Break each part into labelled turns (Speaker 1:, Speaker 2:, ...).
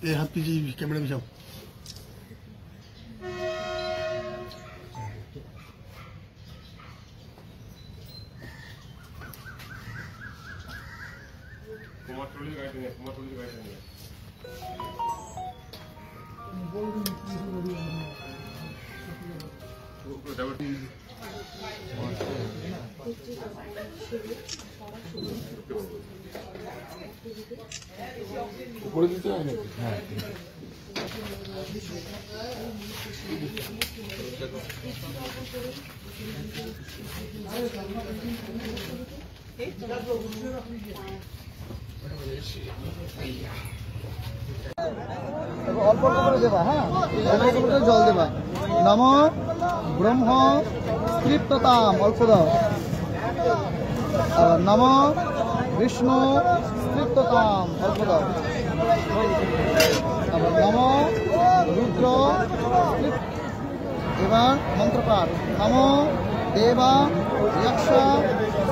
Speaker 1: ये हाथ पीछे कैमरा में जाओ।
Speaker 2: উপরে দিতে হয় নাকি? হ্যাঁ,
Speaker 3: অল্প অল্প করে দেবা। হ্যাঁ, অল্প অল্প করে জল দেবা। নম ব্রহ্ম তৃপ্ততাম, অল্প দাও। নম বিষ্ণু তৃপ্ততাম, অল্প দাও। নম রুদ্র। এবার মন্ত্রপাঠ। নম দেবা যক্ষ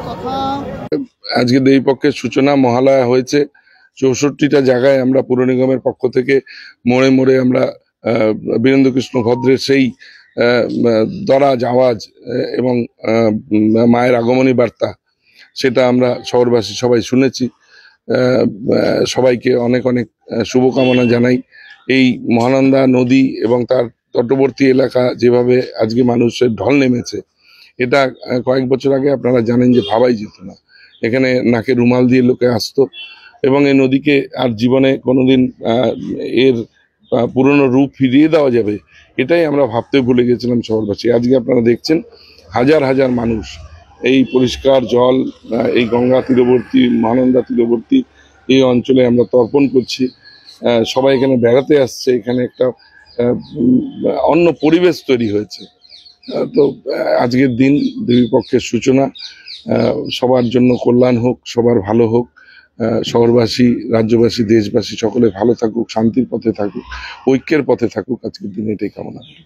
Speaker 3: তথা।
Speaker 2: আজকে দেবীপক্ষের সূচনা মহালয়া হয়েছে। 64টা জায়গায় আমরা পুর নিগমের পক্ষ থেকে মোড়ে মোড়ে আমরা বীরেন্দ্র কৃষ্ণ ভদ্রের সেই দরাজ আওয়াজ এবং মায়ের আগমনী বার্তা সেটা আমরা শহরবাসী সবাই শুনেছি। সবাইকে অনেক অনেক শুভকামনা জানাই। এই মহানন্দা নদী এবং তার তটবর্তী এলাকা যেভাবে আজকে মানুষের ঢল নেমেছে, এটা কয়েক বছর আগে আপনারা জানেন যে ভাবাই যেত না। এখানে নাকে রুমাল দিয়ে লোকে আসতো এবং এই নদীকে আর জীবনে কোনোদিন এর পুরনো রূপ ফিরিয়ে দেওয়া যাবে এটাই আমরা ভাবতে ভুলে গেছিলাম শহরবাসী। আজকে আপনারা দেখছেন হাজার হাজার মানুষ এই পরিষ্কার জল এই গঙ্গা তীরবর্তী মহানন্দা তীরবর্তী এই অঞ্চলে আমরা তর্পণ করছি। সবাই এখানে বেড়াতে আসছে। এখানে একটা অন্য পরিবেশ তৈরি হয়েছে। তো আজকের দিন দেবীপক্ষের সূচনা। সবার জন্য কল্যাণ হোক, সবার ভালো হোক। শহরবাসী, রাজ্যবাসী, দেশবাসী সকলে ভালো থাকুক, শান্তির পথে থাকুক, ঐক্যের পথে থাকুক। আজকের দিনে এটাই কামনা করি।